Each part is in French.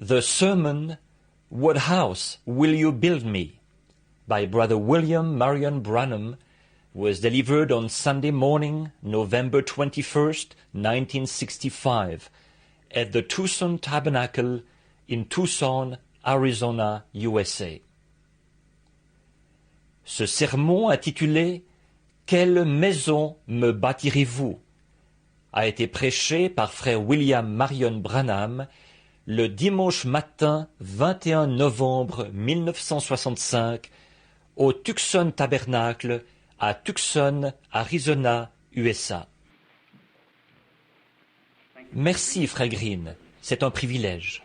The sermon, What House Will You Build Me? By Brother William Marion Branham was delivered on Sunday morning, November 21st, 1965, at the Tucson Tabernacle in Tucson, Arizona, USA. Ce sermon intitulé « Quelle maison me bâtirez-vous » a été prêché par frère William Marion Branham le dimanche matin 21 novembre 1965 au Tucson Tabernacle à Tucson, Arizona, USA. Merci, frère Green, c'est un privilège.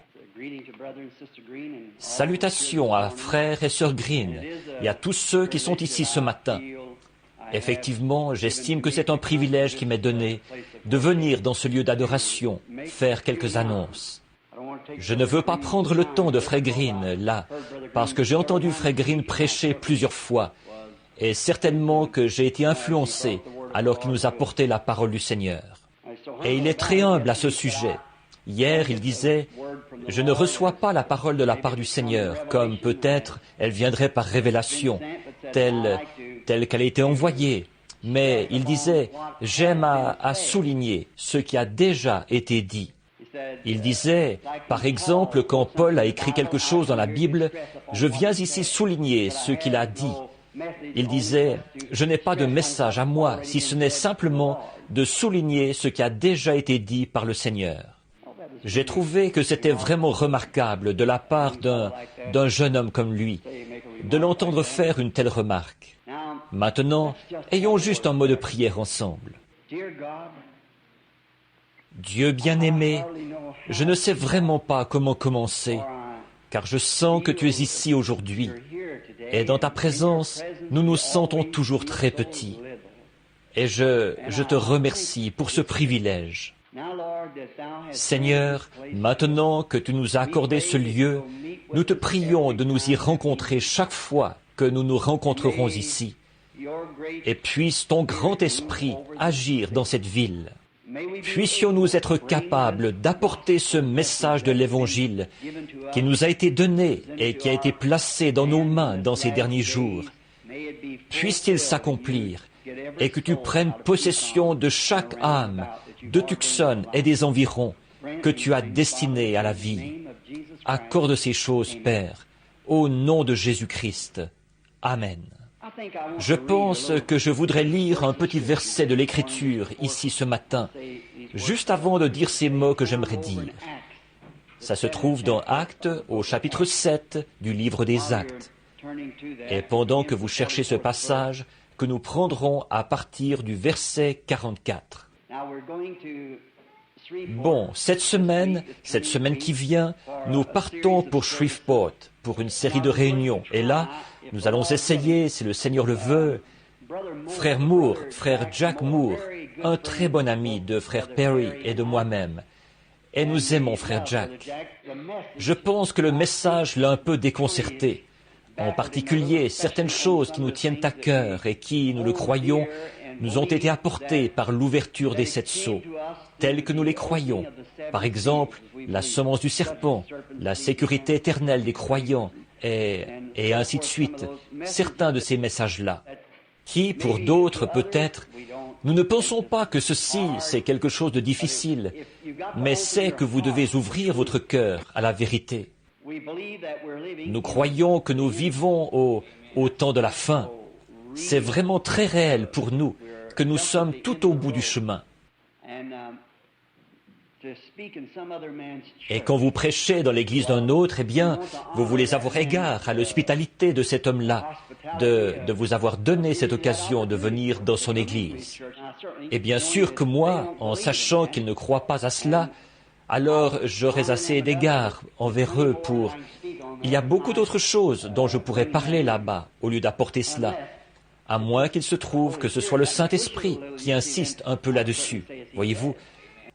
Salutations à frères et sœurs Green et à tous ceux qui sont ici ce matin. Effectivement, j'estime que c'est un privilège qui m'est donné de venir dans ce lieu d'adoration, faire quelques annonces. Je ne veux pas prendre le temps de frère Green là, parce que j'ai entendu frère Green prêcher plusieurs fois, et certainement que j'ai été influencé alors qu'il nous a porté la parole du Seigneur. Et il est très humble à ce sujet. Hier, il disait « Je ne reçois pas la parole de la part du Seigneur, comme peut-être elle viendrait par révélation, telle qu'elle a été envoyée. » Mais il disait « J'aime à souligner ce qui a déjà été dit. » Il disait, par exemple, quand Paul a écrit quelque chose dans la Bible, « Je viens ici souligner ce qu'il a dit. » Il disait, « Je n'ai pas de message à moi, si ce n'est simplement de souligner ce qui a déjà été dit par le Seigneur. » J'ai trouvé que c'était vraiment remarquable de la part d'un jeune homme comme lui, de l'entendre faire une telle remarque. Maintenant, ayons juste un mot de prière ensemble. Dieu bien-aimé, je ne sais vraiment pas comment commencer, car je sens que tu es ici aujourd'hui, et dans ta présence, nous nous sentons toujours très petits. Et je te remercie pour ce privilège. Seigneur, maintenant que tu nous as accordé ce lieu, nous te prions de nous y rencontrer chaque fois que nous nous rencontrerons ici. Et puisse ton grand esprit agir dans cette ville. Puissions-nous être capables d'apporter ce message de l'Évangile qui nous a été donné et qui a été placé dans nos mains dans ces derniers jours. Puisse-t-il s'accomplir et que tu prennes possession de chaque âme de Tucson et des environs que tu as destiné à la vie. Accorde ces choses, Père, au nom de Jésus-Christ. Amen. Je pense que je voudrais lire un petit verset de l'Écriture ici ce matin, juste avant de dire ces mots que j'aimerais dire. Ça se trouve dans Actes, au chapitre 7 du livre des Actes. Et pendant que vous cherchez ce passage, que nous prendrons à partir du verset 44. Bon, cette semaine qui vient, nous partons pour Shreveport, pour une série de réunions. Et là, nous allons essayer, si le Seigneur le veut, frère Moore, frère Jack Moore, un très bon ami de frère Perry et de moi-même. Et nous aimons frère Jack. Je pense que le message l'a un peu déconcerté. En particulier, certaines choses qui nous tiennent à cœur et qui, nous le croyons, nous ont été apportées par l'ouverture des 7 sceaux, telles que nous les croyons. Par exemple, la semence du serpent, la sécurité éternelle des croyants, et ainsi de suite. Certains de ces messages-là, qui, pour d'autres, peut-être, nous ne pensons pas que ceci, c'est quelque chose de difficile, mais c'est que vous devez ouvrir votre cœur à la vérité. Nous croyons que nous vivons au temps de la fin. C'est vraiment très réel pour nous que nous sommes tout au bout du chemin. Et quand vous prêchez dans l'église d'un autre, eh bien, vous voulez avoir égard à l'hospitalité de cet homme-là, de vous avoir donné cette occasion de venir dans son église. Et bien sûr que moi, en sachant qu'ils ne croient pas à cela, alors j'aurais assez d'égard envers eux pour... Il y a beaucoup d'autres choses dont je pourrais parler là-bas, au lieu d'apporter cela, à moins qu'il se trouve que ce soit le Saint-Esprit qui insiste un peu là-dessus, voyez-vous.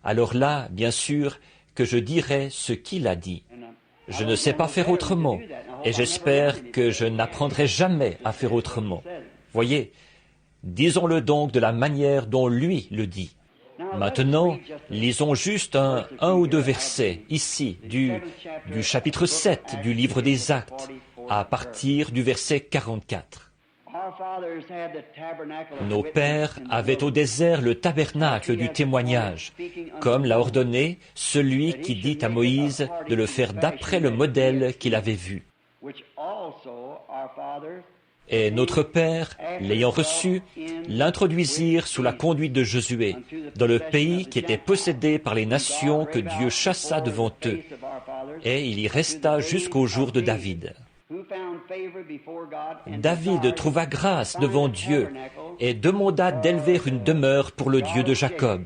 Alors là, bien sûr, que je dirai ce qu'il a dit. Je ne sais pas faire autrement, et j'espère que je n'apprendrai jamais à faire autrement. Voyez, disons-le donc de la manière dont lui le dit. Maintenant, lisons juste un ou deux versets, ici, du chapitre 7 du livre des Actes, à partir du verset 44. Nos pères avaient au désert le tabernacle du témoignage, comme l'a ordonné celui qui dit à Moïse de le faire d'après le modèle qu'il avait vu. Et notre père, l'ayant reçu, l'introduisirent sous la conduite de Josué, dans le pays qui était possédé par les nations que Dieu chassa devant eux, et il y resta jusqu'au jour de David. David trouva grâce devant Dieu et demanda d'élever une demeure pour le Dieu de Jacob.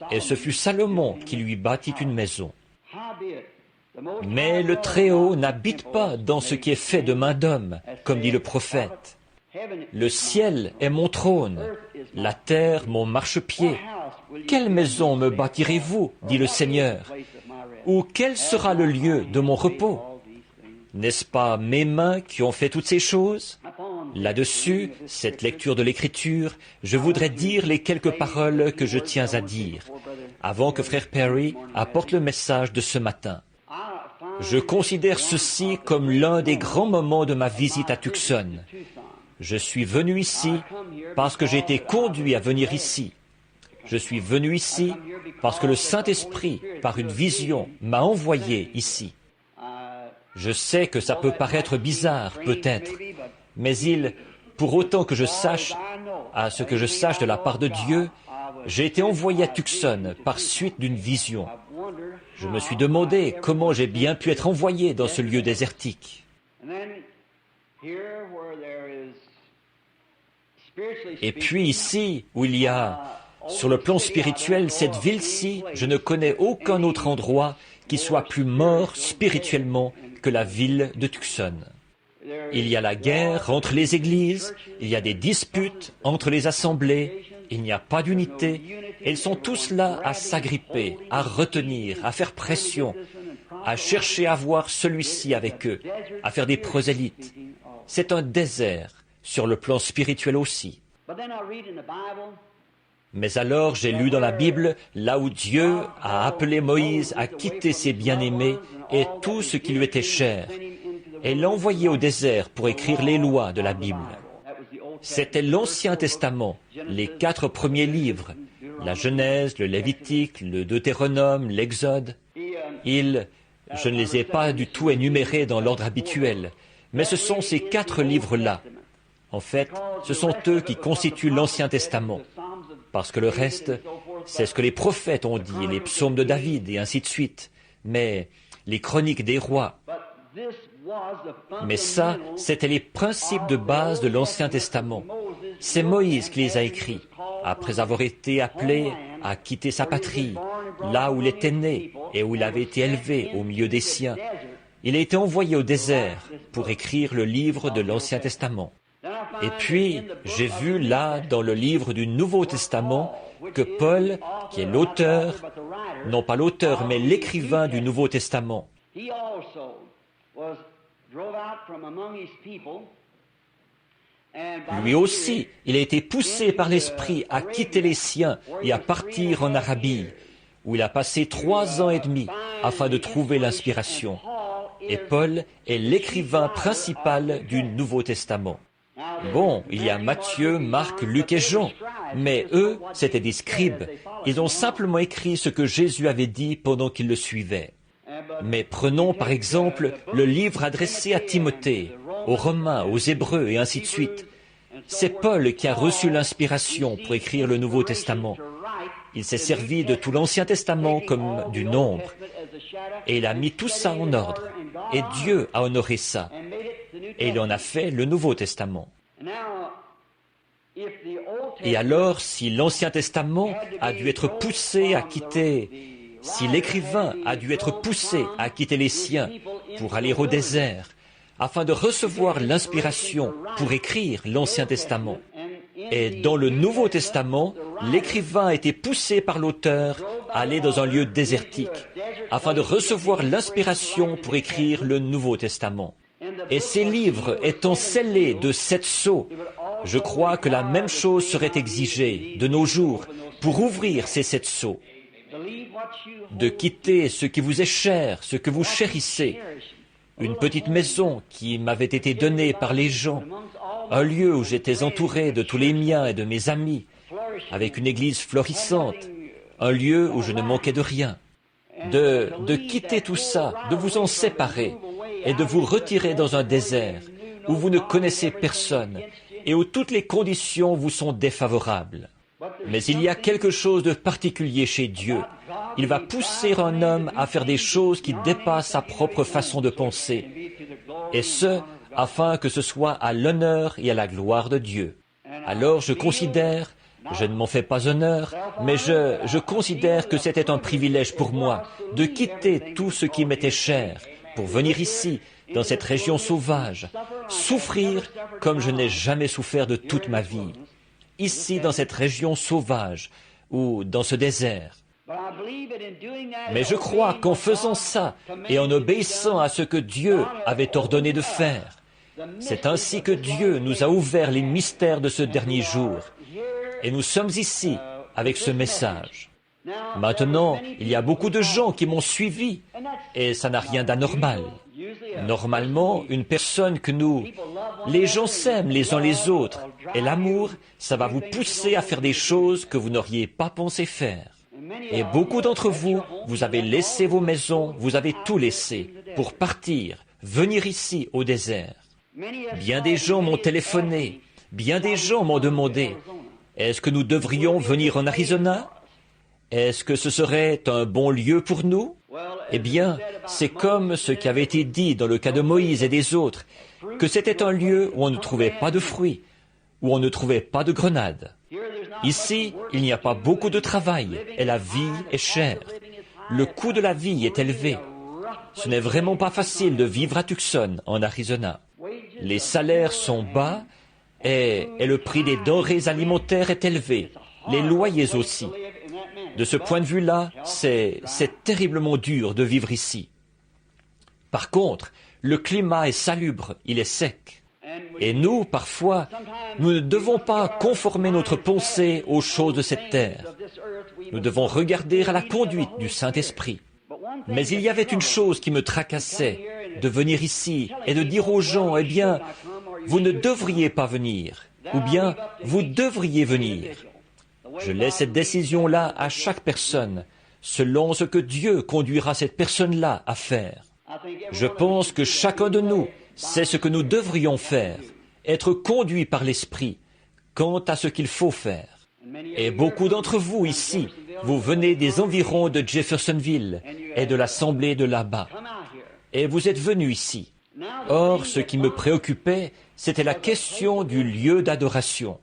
Et ce fut Salomon qui lui bâtit une maison. Mais le Très-Haut n'habite pas dans ce qui est fait de main d'homme, comme dit le prophète. Le ciel est mon trône, la terre mon marchepied. Quelle maison me bâtirez-vous, dit le Seigneur, ou quel sera le lieu de mon repos? N'est-ce pas mes mains qui ont fait toutes ces choses? Là-dessus, cette lecture de l'Écriture, je voudrais dire les quelques paroles que je tiens à dire, avant que frère Perry apporte le message de ce matin. Je considère ceci comme l'un des grands moments de ma visite à Tucson. Je suis venu ici parce que j'ai été conduit à venir ici. Je suis venu ici parce que le Saint-Esprit, par une vision, m'a envoyé ici. Je sais que ça peut paraître bizarre, peut-être, mais pour autant que je sache, à ce que je sache de la part de Dieu, j'ai été envoyé à Tucson par suite d'une vision. Je me suis demandé comment j'ai bien pu être envoyé dans ce lieu désertique. Et puis ici, où il y a, sur le plan spirituel, cette ville-ci, je ne connais aucun autre endroit qui soit plus mort spirituellement que la ville de Tucson. Il y a la guerre entre les églises, il y a des disputes entre les assemblées, il n'y a pas d'unité, et ils sont tous là à s'agripper, à retenir, à faire pression, à chercher à voir celui-ci avec eux, à faire des prosélytes. C'est un désert, sur le plan spirituel aussi. Mais alors j'ai lu dans la Bible là où Dieu a appelé Moïse à quitter ses bien-aimés et tout ce qui lui était cher, et l'a envoyé au désert pour écrire les lois de la Bible. C'était l'Ancien Testament, les 4 premiers livres, la Genèse, le Lévitique, le Deutéronome, l'Exode. Je ne les ai pas du tout énumérés dans l'ordre habituel, mais ce sont ces 4 livres-là. En fait, ce sont eux qui constituent l'Ancien Testament, parce que le reste, c'est ce que les prophètes ont dit, les psaumes de David et ainsi de suite, mais les chroniques des rois. Mais ça, c'était les principes de base de l'Ancien Testament. C'est Moïse qui les a écrits, après avoir été appelé à quitter sa patrie, là où il était né et où il avait été élevé au milieu des siens. Il a été envoyé au désert pour écrire le livre de l'Ancien Testament. Et puis, j'ai vu là, dans le livre du Nouveau Testament, que Paul, qui est l'auteur, non pas l'auteur, mais l'écrivain du Nouveau Testament, lui aussi, il a été poussé par l'Esprit à quitter les siens et à partir en Arabie, où il a passé 3 ans et demi afin de trouver l'inspiration. Et Paul est l'écrivain principal du Nouveau Testament. Bon, il y a Matthieu, Marc, Luc et Jean, mais eux, c'étaient des scribes. Ils ont simplement écrit ce que Jésus avait dit pendant qu'ils le suivaient. Mais prenons par exemple le livre adressé à Timothée, aux Romains, aux Hébreux et ainsi de suite. C'est Paul qui a reçu l'inspiration pour écrire le Nouveau Testament. Il s'est servi de tout l'Ancien Testament comme du nombre. Et il a mis tout ça en ordre. Et Dieu a honoré ça. Et il en a fait le Nouveau Testament. Et alors, si l'Ancien Testament a dû être poussé à quitter, si l'écrivain a dû être poussé à quitter les siens pour aller au désert, afin de recevoir l'inspiration pour écrire l'Ancien Testament, et dans le Nouveau Testament, l'écrivain a été poussé par l'auteur à aller dans un lieu désertique, afin de recevoir l'inspiration pour écrire le Nouveau Testament. Et ces livres étant scellés de 7 sceaux, Je crois que la même chose serait exigée de nos jours pour ouvrir ces 7 sceaux, de quitter ce qui vous est cher, ce que vous chérissez, une petite maison qui m'avait été donnée par les gens, un lieu où j'étais entouré de tous les miens et de mes amis, avec une église florissante, un lieu où je ne manquais de rien, de quitter tout ça, de vous en séparer et de vous retirer dans un désert où vous ne connaissez personne et où toutes les conditions vous sont défavorables. Mais il y a quelque chose de particulier chez Dieu. Il va pousser un homme à faire des choses qui dépassent sa propre façon de penser, et ce, afin que ce soit à l'honneur et à la gloire de Dieu. Alors je considère, je ne m'en fais pas honneur, mais je considère que c'était un privilège pour moi de quitter tout ce qui m'était cher pour venir ici, dans cette région sauvage, souffrir comme je n'ai jamais souffert de toute ma vie, ici dans cette région sauvage ou dans ce désert. Mais je crois qu'en faisant ça et en obéissant à ce que Dieu avait ordonné de faire, c'est ainsi que Dieu nous a ouvert les mystères de ce dernier jour. Et nous sommes ici avec ce message. Maintenant, il y a beaucoup de gens qui m'ont suivi et ça n'a rien d'anormal. Normalement, une personne que les gens s'aiment les uns les autres et l'amour, ça va vous pousser à faire des choses que vous n'auriez pas pensé faire. Et beaucoup d'entre vous, vous avez laissé vos maisons, vous avez tout laissé pour partir, venir ici au désert. Bien des gens m'ont téléphoné, bien des gens m'ont demandé, est-ce que nous devrions venir en Arizona? Est-ce que ce serait un bon lieu pour nous? Eh bien, c'est comme ce qui avait été dit dans le cas de Moïse et des autres, que c'était un lieu où on ne trouvait pas de fruits, où on ne trouvait pas de grenades. Ici, il n'y a pas beaucoup de travail et la vie est chère. Le coût de la vie est élevé. Ce n'est vraiment pas facile de vivre à Tucson, en Arizona. Les salaires sont bas et le prix des denrées alimentaires est élevé. Les loyers aussi. De ce point de vue-là, c'est terriblement dur de vivre ici. Par contre, le climat est salubre, il est sec. Et nous, parfois, nous ne devons pas conformer notre pensée aux choses de cette terre. Nous devons regarder à la conduite du Saint-Esprit. Mais il y avait une chose qui me tracassait, de venir ici et de dire aux gens, eh bien, vous ne devriez pas venir, ou bien vous devriez venir. Je laisse cette décision-là à chaque personne, selon ce que Dieu conduira cette personne-là à faire. Je pense que chacun de nous sait ce que nous devrions faire, être conduit par l'Esprit, quant à ce qu'il faut faire. Et beaucoup d'entre vous ici, vous venez des environs de Jeffersonville et de l'assemblée de là-bas. Et vous êtes venus ici. Or, ce qui me préoccupait, c'était la question du lieu d'adoration.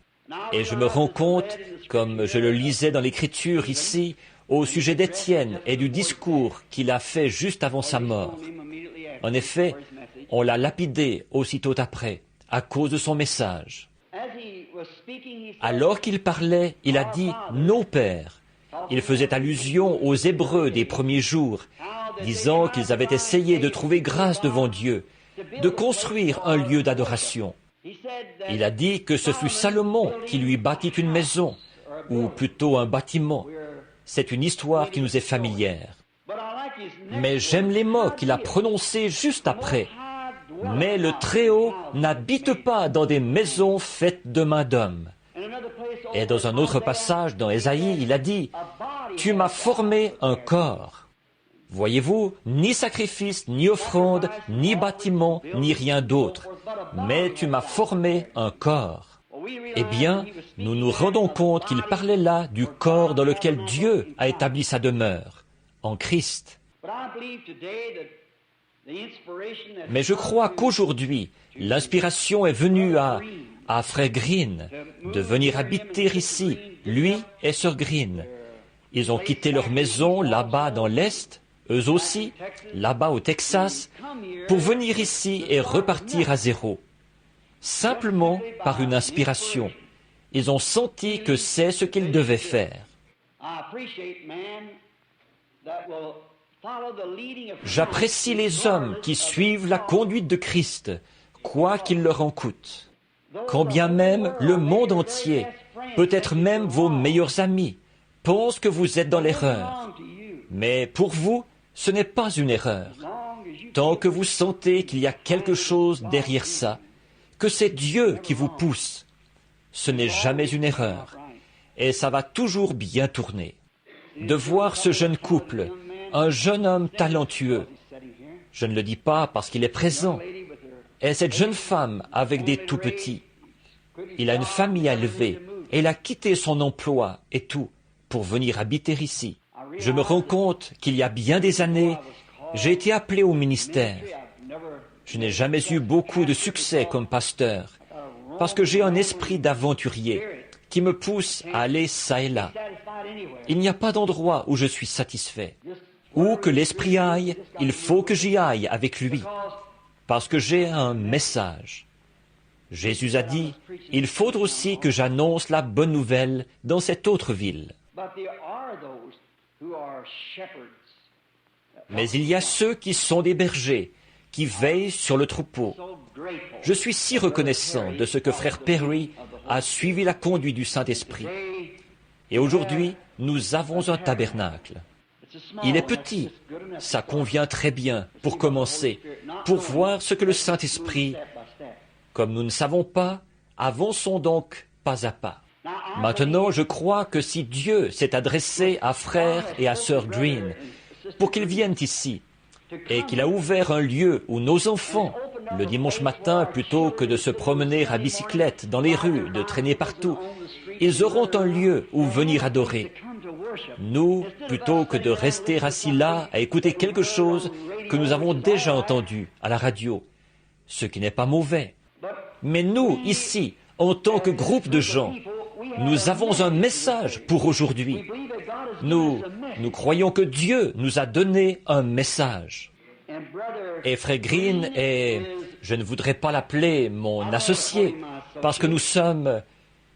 Et je me rends compte, comme je le lisais dans l'Écriture ici, au sujet d'Étienne et du discours qu'il a fait juste avant sa mort. En effet, on l'a lapidé aussitôt après, à cause de son message. Alors qu'il parlait, il a dit « Nos pères ». Il faisait allusion aux Hébreux des premiers jours, disant qu'ils avaient essayé de trouver grâce devant Dieu, de construire un lieu d'adoration. Il a dit que ce fut Salomon qui lui bâtit une maison, ou plutôt un bâtiment. C'est une histoire qui nous est familière. Mais j'aime les mots qu'il a prononcés juste après. Mais le Très-Haut n'habite pas dans des maisons faites de main d'homme. Et dans un autre passage dans Ésaïe, il a dit « Tu m'as formé un corps ». Voyez-vous, ni sacrifice, ni offrande, ni bâtiment, ni rien d'autre. Mais tu m'as formé un corps. Eh bien, nous nous rendons compte qu'il parlait là du corps dans lequel Dieu a établi sa demeure, en Christ. Mais je crois qu'aujourd'hui, l'inspiration est venue à Frère Green de venir habiter ici, lui et Sœur Green. Ils ont quitté leur maison là-bas dans l'Est, eux aussi, là-bas au Texas, pour venir ici et repartir à zéro. Simplement par une inspiration. Ils ont senti que c'est ce qu'ils devaient faire. J'apprécie les hommes qui suivent la conduite de Christ, quoi qu'il leur en coûte. Quand bien même le monde entier, peut-être même vos meilleurs amis, pensent que vous êtes dans l'erreur. Mais pour vous, ce n'est pas une erreur. Tant que vous sentez qu'il y a quelque chose derrière ça, que c'est Dieu qui vous pousse, ce n'est jamais une erreur. Et ça va toujours bien tourner. De voir ce jeune couple, un jeune homme talentueux, je ne le dis pas parce qu'il est présent, et cette jeune femme avec des tout-petits, il a une famille à élever, et il a quitté son emploi et tout pour venir habiter ici. Je me rends compte qu'il y a bien des années, j'ai été appelé au ministère. Je n'ai jamais eu beaucoup de succès comme pasteur, parce que j'ai un esprit d'aventurier qui me pousse à aller ça et là. Il n'y a pas d'endroit où je suis satisfait. Où que l'esprit aille, il faut que j'y aille avec lui, parce que j'ai un message. Jésus a dit, il faut aussi que j'annonce la bonne nouvelle dans cette autre ville. Mais il y a ceux qui sont des bergers, qui veillent sur le troupeau. Je suis si reconnaissant de ce que frère Perry a suivi la conduite du Saint-Esprit. Et aujourd'hui, nous avons un tabernacle. Il est petit, ça convient très bien pour commencer, pour voir ce que le Saint-Esprit, comme nous ne savons pas, avançons donc pas à pas. Maintenant, je crois que si Dieu s'est adressé à frère et à sœur Green pour qu'ils viennent ici, et qu'il a ouvert un lieu où nos enfants, le dimanche matin, plutôt que de se promener à bicyclette dans les rues, de traîner partout, ils auront un lieu où venir adorer. Nous, plutôt que de rester assis là à écouter quelque chose que nous avons déjà entendu à la radio, ce qui n'est pas mauvais. Mais nous, ici, en tant que groupe de gens, nous avons un message pour aujourd'hui. Nous croyons que Dieu nous a donné un message. Et frère Green est, je ne voudrais pas l'appeler mon associé, parce que nous sommes,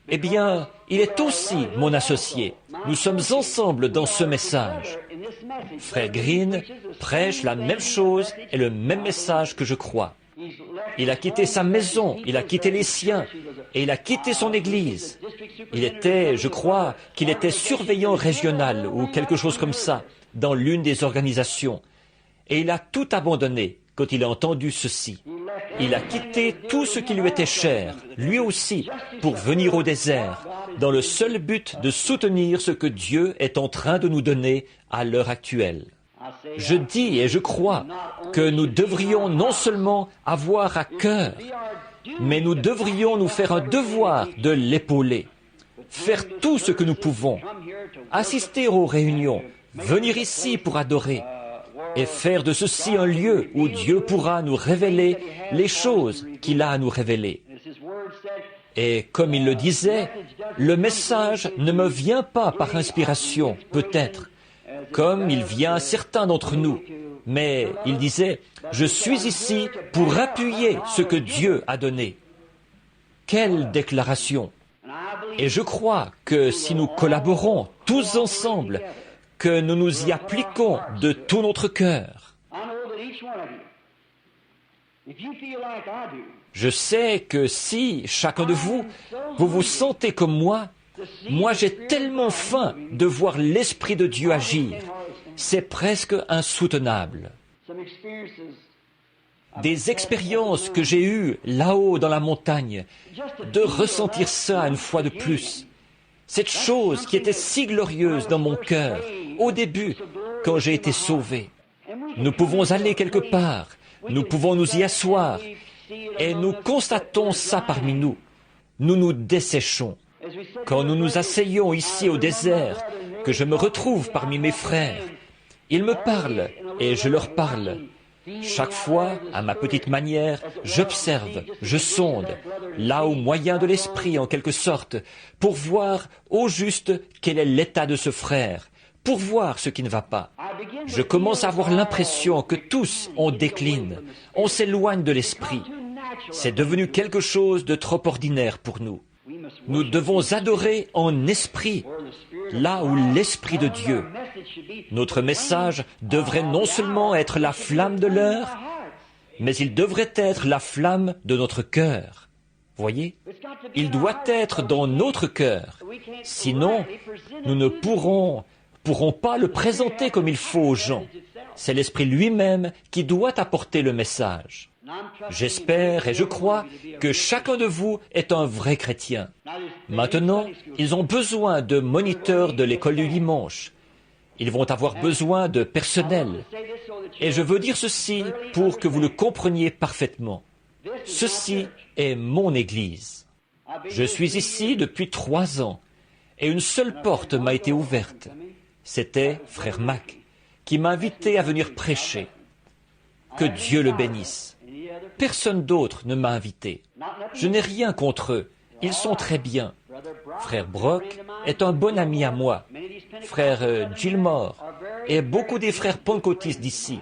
eh bien, il est aussi mon associé. Nous sommes ensemble dans ce message. Frère Green prêche la même chose et le même message que je crois. Il a quitté sa maison, il a quitté les siens, et il a quitté son église. Il était, je crois, qu'il était surveillant régional ou quelque chose comme ça, dans l'une des organisations. Et il a tout abandonné quand il a entendu ceci. Il a quitté tout ce qui lui était cher, lui aussi, pour venir au désert, dans le seul but de soutenir ce que Dieu est en train de nous donner à l'heure actuelle. Je dis et je crois que nous devrions non seulement avoir à cœur, mais nous devrions nous faire un devoir de l'épauler, faire tout ce que nous pouvons, assister aux réunions, venir ici pour adorer, et faire de ceci un lieu où Dieu pourra nous révéler les choses qu'il a à nous révéler. Et comme il le disait, le message ne me vient pas par inspiration, peut-être, comme il vient à certains d'entre nous, mais il disait, je suis ici pour appuyer ce que Dieu a donné. Quelle déclaration! Et je crois que si nous collaborons tous ensemble, que nous nous y appliquons de tout notre cœur. Je sais que si, chacun de vous, vous vous sentez comme moi j'ai tellement faim de voir l'Esprit de Dieu agir. C'est presque insoutenable. Des expériences que j'ai eues là-haut dans la montagne, de ressentir ça une fois de plus. Cette chose qui était si glorieuse dans mon cœur, au début, quand j'ai été sauvé. Nous pouvons aller quelque part, nous pouvons nous y asseoir, et nous constatons ça parmi nous. Nous nous desséchons. Quand nous nous asseyons ici au désert, que je me retrouve parmi mes frères, ils me parlent et je leur parle. Chaque fois, à ma petite manière, j'observe, je sonde, là au moyen de l'esprit en quelque sorte, pour voir au juste quel est l'état de ce frère, pour voir ce qui ne va pas. Je commence à avoir l'impression que tous, on décline, on s'éloigne de l'esprit. C'est devenu quelque chose de trop ordinaire pour nous. Nous devons adorer en esprit, là où l'Esprit de Dieu. Notre message devrait non seulement être la flamme de l'heure, mais il devrait être la flamme de notre cœur. Voyez, il doit être dans notre cœur. Sinon, nous ne pourrons pas le présenter comme il faut aux gens. C'est l'Esprit lui-même qui doit apporter le message. J'espère et je crois que chacun de vous est un vrai chrétien. Maintenant, ils ont besoin de moniteurs de l'école du dimanche. Ils vont avoir besoin de personnel. Et je veux dire ceci pour que vous le compreniez parfaitement. Ceci est mon Église. Je suis ici depuis 3 ans et une seule porte m'a été ouverte. C'était Frère Mac qui m'a invité à venir prêcher. Que Dieu le bénisse. Personne d'autre ne m'a invité. Je n'ai rien contre eux. Ils sont très bien. Frère Brock est un bon ami à moi. Frère Gilmore et beaucoup des frères pentecôtistes d'ici.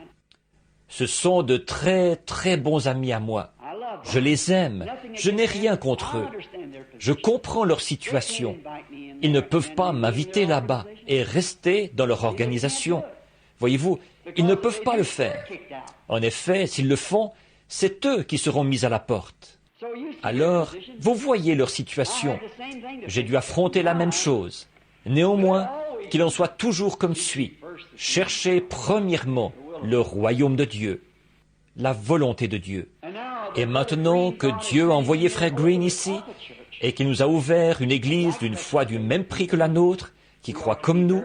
Ce sont de très très bons amis à moi. Je les aime. Je n'ai rien contre eux. Je comprends leur situation. Ils ne peuvent pas m'inviter là-bas et rester dans leur organisation. Voyez-vous, ils ne peuvent pas le faire. En effet, s'ils le font, c'est eux qui seront mis à la porte. Alors, vous voyez leur situation. J'ai dû affronter la même chose. Néanmoins, qu'il en soit toujours comme suit. Cherchez premièrement le royaume de Dieu, la volonté de Dieu. Et maintenant que Dieu a envoyé Frère Green ici, et qu'il nous a ouvert une église d'une foi du même prix que la nôtre, qui croit comme nous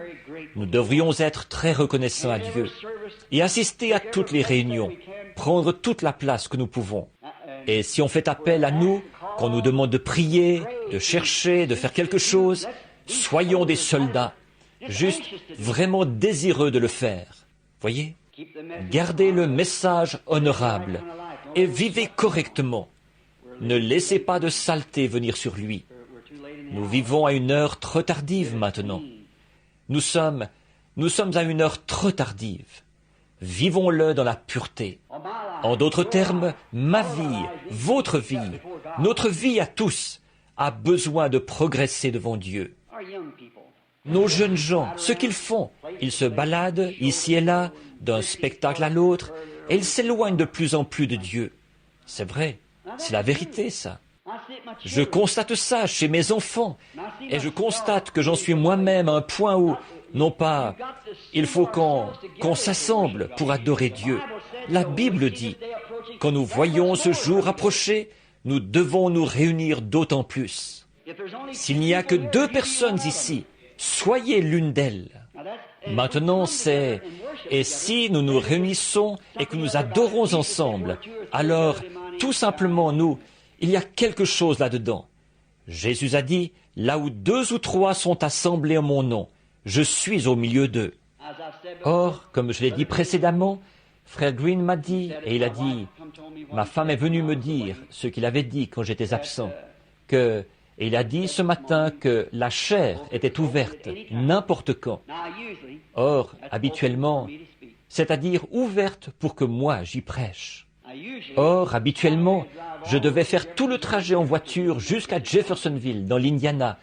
devrions être très reconnaissants à Dieu et assister à toutes les réunions, prendre toute la place que nous pouvons. Et si on fait appel à nous, qu'on nous demande de prier, de chercher, de faire quelque chose, soyons des soldats, juste vraiment désireux de le faire. Voyez ? Gardez le message honorable et vivez correctement. Ne laissez pas de saleté venir sur lui. Nous vivons à une heure trop tardive maintenant. Nous sommes à une heure trop tardive. Vivons-le dans la pureté. En d'autres termes, ma vie, votre vie, notre vie à tous a besoin de progresser devant Dieu. Nos jeunes gens, ce qu'ils font, ils se baladent ici et là, d'un spectacle à l'autre, et ils s'éloignent de plus en plus de Dieu. C'est vrai, c'est la vérité, ça. Je constate ça chez mes enfants, et je constate que j'en suis moi-même à un point où, non pas, il faut qu'on s'assemble pour adorer Dieu. La Bible dit, quand nous voyons ce jour approcher, nous devons nous réunir d'autant plus. S'il n'y a que 2 personnes ici, soyez l'une d'elles. Maintenant, et si nous nous réunissons et que nous adorons ensemble, alors, tout simplement, il y a quelque chose là-dedans. Jésus a dit, là où 2 ou 3 sont assemblés en mon nom, je suis au milieu d'eux. Or, comme je l'ai dit précédemment, Frère Green m'a dit, et il a dit, ma femme est venue me dire ce qu'il avait dit quand j'étais absent, et il a dit ce matin que la chair était ouverte n'importe quand. Or, habituellement, c'est-à-dire ouverte pour que moi j'y prêche. Or, habituellement, je devais faire tout le trajet en voiture jusqu'à Jeffersonville, dans l'Indiana,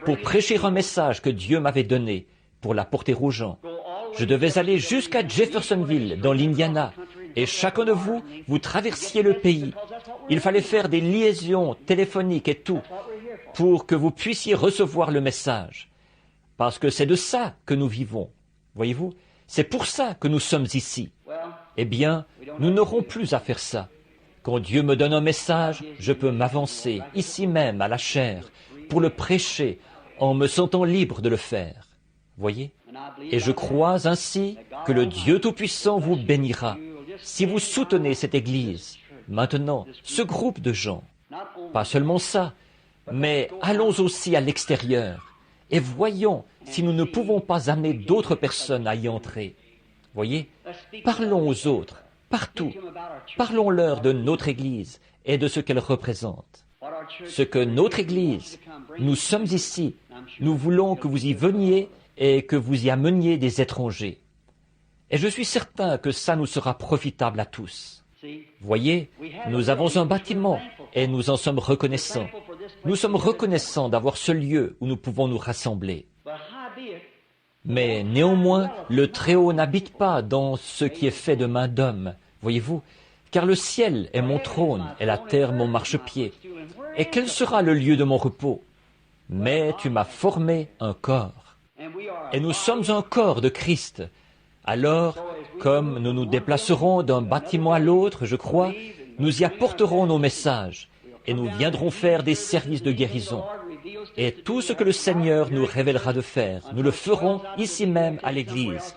pour prêcher un message que Dieu m'avait donné pour l'apporter aux gens. Je devais aller jusqu'à Jeffersonville, dans l'Indiana, et chacun de vous, vous traversiez le pays. Il fallait faire des liaisons téléphoniques et tout, pour que vous puissiez recevoir le message. Parce que c'est de ça que nous vivons. Voyez-vous, c'est pour ça que nous sommes ici. Eh bien, nous n'aurons plus à faire ça. Quand Dieu me donne un message, je peux m'avancer, ici même, à la chair, pour le prêcher, en me sentant libre de le faire. Voyez ? Et je crois ainsi que le Dieu Tout-Puissant vous bénira si vous soutenez cette Église, maintenant, ce groupe de gens. Pas seulement ça, mais allons aussi à l'extérieur et voyons si nous ne pouvons pas amener d'autres personnes à y entrer. Voyez, parlons aux autres, partout. Parlons-leur de notre Église et de ce qu'elle représente. Ce que notre Église, nous sommes ici, nous voulons que vous y veniez et que vous y ameniez des étrangers. Et je suis certain que ça nous sera profitable à tous. Voyez, nous avons un bâtiment et nous en sommes reconnaissants. Nous sommes reconnaissants d'avoir ce lieu où nous pouvons nous rassembler. Mais néanmoins, le Très-Haut n'habite pas dans ce qui est fait de main d'homme, voyez-vous, car le ciel est mon trône et la terre mon marchepied. Et quel sera le lieu de mon repos? Mais tu m'as formé un corps. Et nous sommes un corps de Christ. Alors, comme nous nous déplacerons d'un bâtiment à l'autre, je crois, nous y apporterons nos messages et nous viendrons faire des services de guérison. Et tout ce que le Seigneur nous révélera de faire, nous le ferons ici même à l'Église,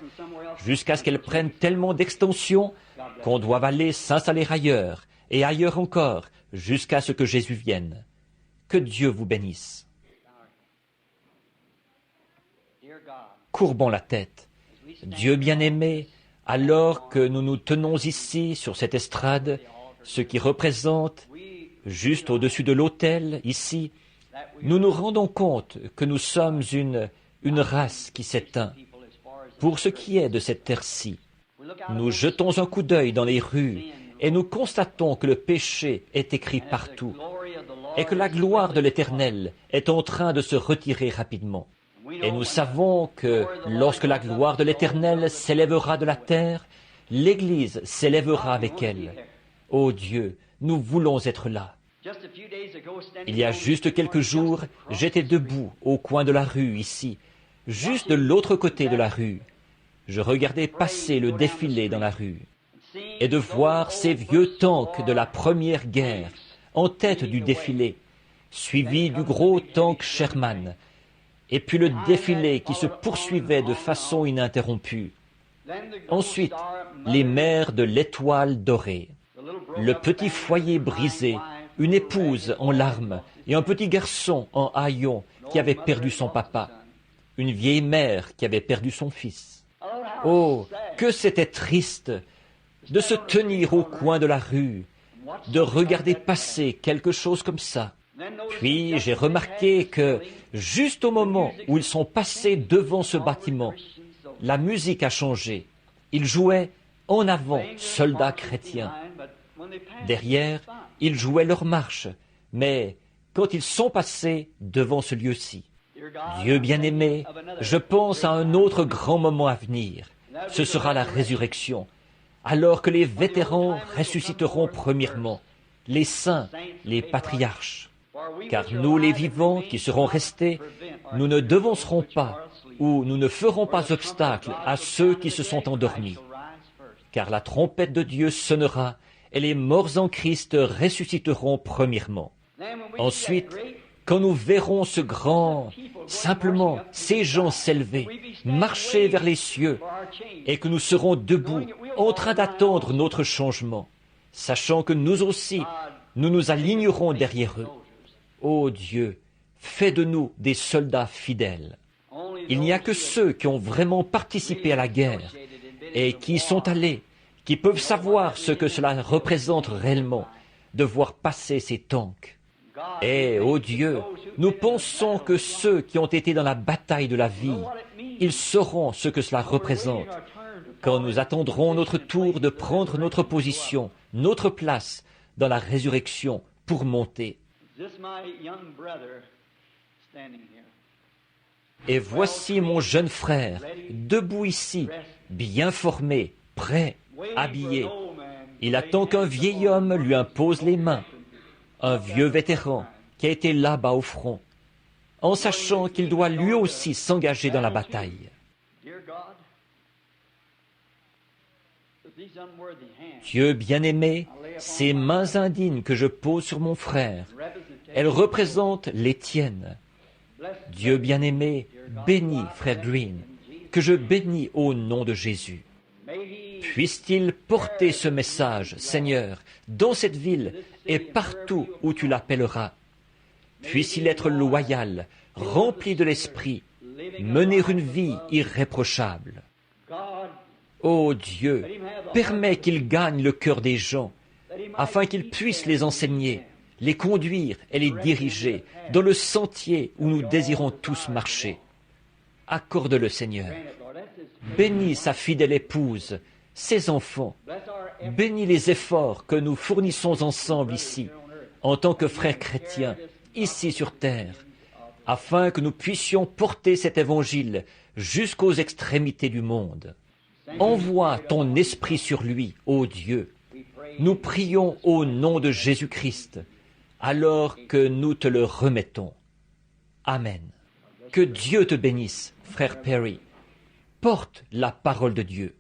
jusqu'à ce qu'elle prenne tellement d'extension qu'on doive aller s'installer ailleurs, et ailleurs encore, jusqu'à ce que Jésus vienne. Que Dieu vous bénisse. Courbons la tête. Dieu bien-aimé, alors que nous nous tenons ici, sur cette estrade, ce qui représente, juste au-dessus de l'autel, ici, nous nous rendons compte que nous sommes une race qui s'éteint. Pour ce qui est de cette terre-ci, nous jetons un coup d'œil dans les rues et nous constatons que le péché est écrit partout et que la gloire de l'Éternel est en train de se retirer rapidement. Et nous savons que lorsque la gloire de l'Éternel s'élèvera de la terre, l'Église s'élèvera avec elle. Ô Dieu, nous voulons être là. Il y a juste quelques jours, j'étais debout au coin de la rue ici, juste de l'autre côté de la rue. Je regardais passer le défilé dans la rue et de voir ces vieux tanks de la Première Guerre en tête du défilé, suivis du gros tank Sherman, et puis le défilé qui se poursuivait de façon ininterrompue. Ensuite, les mères de l'Étoile dorée, le petit foyer brisé, une épouse en larmes et un petit garçon en haillons qui avait perdu son papa, une vieille mère qui avait perdu son fils. Oh, que c'était triste de se tenir au coin de la rue, de regarder passer quelque chose comme ça. Puis j'ai remarqué que, juste au moment où ils sont passés devant ce bâtiment, la musique a changé. Ils jouaient en avant, soldats chrétiens. Derrière, ils jouaient leur marche, mais quand ils sont passés devant ce lieu-ci, Dieu bien-aimé, je pense à un autre grand moment à venir. Ce sera la résurrection, alors que les vétérans ressusciteront premièrement, les saints, les patriarches. Car nous, les vivants qui serons restés, nous ne devancerons pas ou nous ne ferons pas obstacle à ceux qui se sont endormis. Car la trompette de Dieu sonnera et les morts en Christ ressusciteront premièrement. Ensuite, quand nous verrons ce grand, simplement, ces gens s'élever, marcher vers les cieux, et que nous serons debout, en train d'attendre notre changement, sachant que nous aussi, nous nous alignerons derrière eux. Ô Dieu, fais de nous des soldats fidèles. Il n'y a que ceux qui ont vraiment participé à la guerre et qui y sont allés, qui peuvent savoir ce que cela représente réellement, de voir passer ces tanks. Et, ô Dieu, nous pensons que ceux qui ont été dans la bataille de la vie, ils sauront ce que cela représente. Quand nous attendrons notre tour de prendre notre position, notre place dans la résurrection pour monter. Et voici mon jeune frère, debout ici, bien formé, prêt, habillé. Il attend qu'un vieil homme lui impose les mains, un vieux vétéran qui a été là-bas au front, en sachant qu'il doit lui aussi s'engager dans la bataille. Dieu bien-aimé, ces mains indignes que je pose sur mon frère, elles représentent les tiennes. Dieu bien-aimé, bénis frère Green, que je bénis au nom de Jésus. Puisse-t-il porter ce message, Seigneur, dans cette ville et partout où tu l'appelleras. Puisse-t-il être loyal, rempli de l'esprit, mener une vie irréprochable. Ô Dieu, permets qu'il gagne le cœur des gens, afin qu'il puisse les enseigner, les conduire et les diriger dans le sentier où nous désirons tous marcher. Accorde-le, Seigneur. Bénis sa fidèle épouse, ses enfants. Bénis les efforts que nous fournissons ensemble ici, en tant que frères chrétiens, ici sur terre, afin que nous puissions porter cet évangile jusqu'aux extrémités du monde. Envoie ton esprit sur lui, ô Dieu. Nous prions au nom de Jésus-Christ. alors que nous te le remettons. Amen. Que Dieu te bénisse, frère Perry. Porte la parole de Dieu.